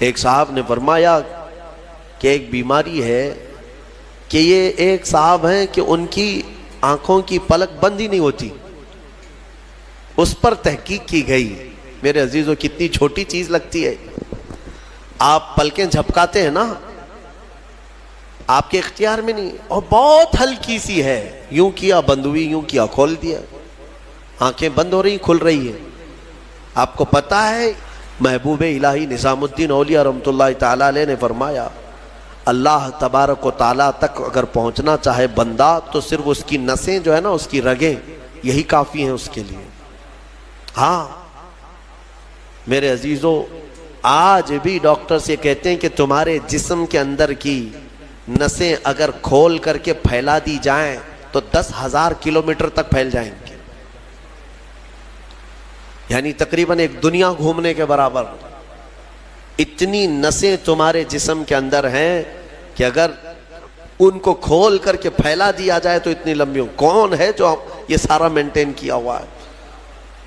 ایک صاحب نے فرمایا کہ ایک بیماری ہے کہ یہ ایک صاحب ہیں کہ ان کی آنکھوں کی پلک بند ہی نہیں ہوتی. اس پر تحقیق کی گئی. میرے عزیزو کتنی چھوٹی چیز لگتی ہے. آپ پلکیں جھپکاتے ہیں نا، آپ کے اختیار میں نہیں، اور بہت ہلکی سی ہے، یوں کیا بند ہوئی، یوں کیا کھول دیا، آنکھیں بند ہو رہی کھل رہی ہے. آپ کو پتا ہے محبوب الہی نظام الدین اولیاء رحمۃ اللہ تعالیٰ علیہ نے فرمایا اللہ تبارک و تعالیٰ تک اگر پہنچنا چاہے بندہ تو صرف اس کی نسیں جو ہے نا، اس کی رگیں، یہی کافی ہیں اس کے لیے. ہاں میرے عزیزو، آج بھی ڈاکٹر سے کہتے ہیں کہ تمہارے جسم کے اندر کی نسیں اگر کھول کر کے پھیلا دی جائیں تو 10,000 کلومیٹر تک پھیل جائیں گے، یعنی تقریباً ایک دنیا گھومنے کے برابر. اتنی نسیں تمہارے جسم کے اندر ہیں کہ اگر ان کو کھول کر کے پھیلا دیا جائے تو اتنی لمبی ہو. کون ہے جو یہ سارا مینٹین کیا ہوا ہے؟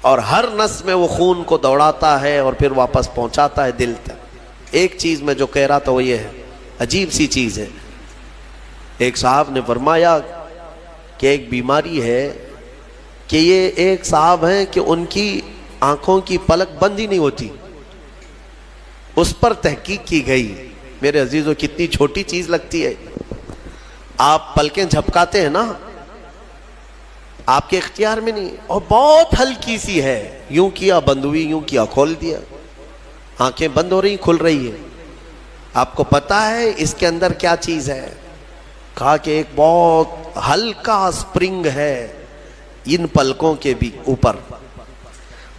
اور ہر نس میں وہ خون کو دوڑاتا ہے اور پھر واپس پہنچاتا ہے دل تک. ایک چیز میں جو کہہ رہا تھا وہ یہ ہے، عجیب سی چیز ہے. ایک صاحب نے فرمایا کہ ایک بیماری ہے کہ یہ ایک صاحب ہیں کہ ان کی آنکھوں کی پلک بند ہی نہیں ہوتی. اس پر تحقیق کی گئی. میرے عزیزو کتنی چھوٹی چیز لگتی ہے. آپ پلکیں جھپکاتے ہیں نا، آپ کے اختیار میں نہیں، اور بہت ہلکی سی ہے، یوں کیا بند ہوئی، یوں کیا کھول دیا، آنکھیں بند ہو رہی کھل رہی ہے. آپ کو پتا ہے اس کے اندر کیا چیز ہے؟ کہا کہ ایک بہت ہلکا سپرنگ ہے ان پلکوں کے بھی اوپر.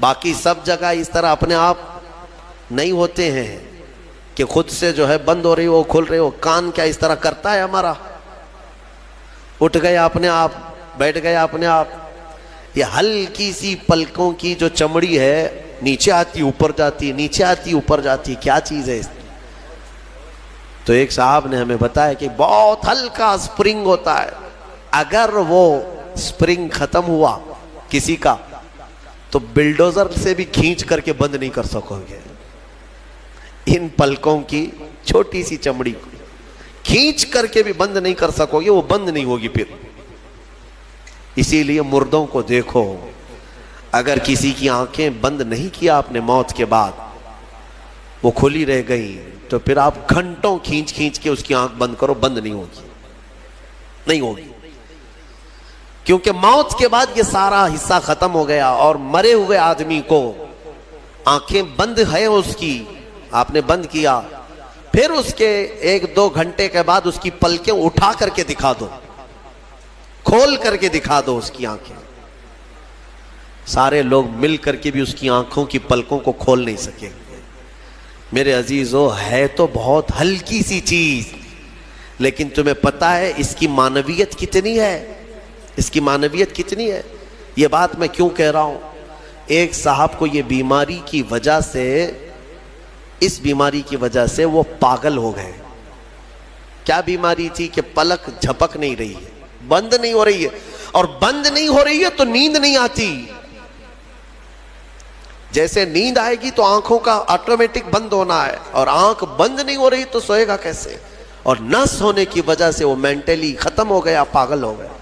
باقی سب جگہ اس طرح اپنے آپ نہیں ہوتے ہیں کہ خود سے جو ہے بند ہو رہی ہو کھل رہی ہو. کان کیا اس طرح کرتا ہے ہمارا؟ اٹھ گیا اپنے آپ، بیٹھ گیا اپنے آپ. یہ ہلکی سی پلکوں کی جو چمڑی ہے نیچے آتی اوپر جاتی، نیچے آتی اوپر جاتی. کیا چیز ہے اس؟ تو ایک صاحب نے ہمیں بتایا کہ بہت ہلکا سپرنگ ہوتا ہے. اگر وہ سپرنگ ختم ہوا کسی کا تو بلڈوزر سے بھی کھینچ کر کے بند نہیں کر سکو گے. ان پلکوں کی چھوٹی سی چمڑی کو کھینچ کر کے بھی بند نہیں کر سکو گے، وہ بند نہیں ہوگی پھر. اسی لیے مردوں کو دیکھو، اگر کسی کی آنکھیں بند نہیں کیا آپ نے موت کے بعد، وہ کھلی رہ گئی، تو پھر آپ گھنٹوں کھینچ کھینچ کے اس کی آنکھ بند کرو، بند نہیں ہوگی، نہیں ہوگی. کیونکہ موت کے بعد یہ سارا حصہ ختم ہو گیا. اور مرے ہوئے آدمی کو آنکھیں بند ہے اس کی، آپ نے بند کیا، پھر اس کے 1-2 گھنٹے کے بعد اس کی پلکیں اٹھا کر کے دکھا دو، کھول کر کے دکھا دو اس کی آنکھیں. سارے لوگ مل کر کے بھی اس کی آنکھوں کی پلکوں کو کھول نہیں سکیں گے. میرے عزیزو، ہے تو بہت ہلکی سی چیز، لیکن تمہیں پتا ہے اس کی معنویت کتنی ہے؟ اس کی معنویت کتنی ہے؟ یہ بات میں کیوں کہہ رہا ہوں؟ ایک صاحب کو یہ بیماری کی وجہ سے، اس بیماری کی وجہ سے وہ پاگل ہو گئے. کیا بیماری تھی؟ کہ پلک جھپک نہیں رہی ہے، بند نہیں ہو رہی ہے. اور بند نہیں ہو رہی ہے تو نیند نہیں آتی. جیسے نیند آئے گی تو آنکھوں کا آٹومیٹک بند ہونا ہے، اور آنکھ بند نہیں ہو رہی تو سوئے گا کیسے؟ اور نس ہونے کی وجہ سے وہ مینٹلی ختم ہو گیا، پاگل ہو گیا.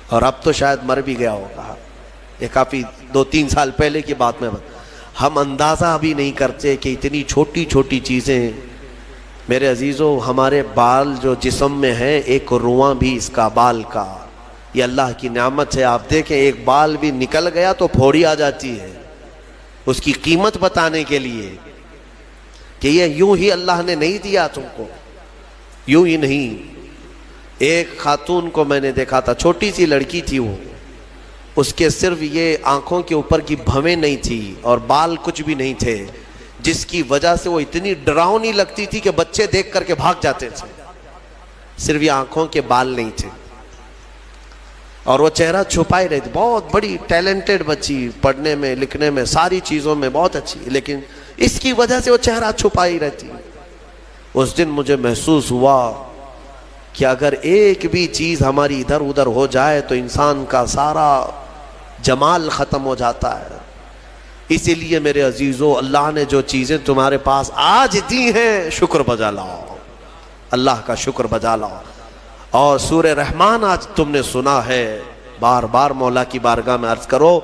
اور اب تو شاید مر بھی گیا ہوگا. یہ کافی 2-3 سال پہلے کی بات میں ہم اندازہ بھی نہیں کرتے کہ اتنی چھوٹی چھوٹی چیزیں. میرے عزیزو، ہمارے بال جو جسم میں ہیں، ایک رواں بھی اس کا بال کا، یہ اللہ کی نعمت ہے. آپ دیکھیں ایک بال بھی نکل گیا تو پھوڑی آ جاتی ہے اس کی قیمت بتانے کے لیے کہ یہ یوں ہی اللہ نے نہیں دیا تم کو، یوں ہی نہیں. ایک خاتون کو میں نے دیکھا تھا، چھوٹی سی لڑکی تھی، وہ اس کے صرف یہ آنکھوں کے اوپر کی بھویں نہیں تھی اور بال کچھ بھی نہیں تھے، جس کی وجہ سے وہ اتنی ڈراؤنی لگتی تھی کہ بچے دیکھ کر کے بھاگ جاتے تھے. صرف یہ آنکھوں کے بال نہیں تھے اور وہ چہرہ چھپائے رہتی. بہت بڑی ٹیلنٹڈ بچی، پڑھنے میں لکھنے میں ساری چیزوں میں بہت اچھی، لیکن اس کی وجہ سے وہ چہرہ چھپائی رہتی. اس دن مجھے محسوس ہوا کہ اگر ایک بھی چیز ہماری ادھر ادھر ہو جائے تو انسان کا سارا جمال ختم ہو جاتا ہے. اسی لیے میرے عزیزو، اللہ نے جو چیزیں تمہارے پاس آج دی ہیں، شکر بجا لاؤ، اللہ کا شکر بجا لاؤ۔ اور سورہ رحمان آج تم نے سنا ہے، بار بار مولا کی بارگاہ میں عرض کرو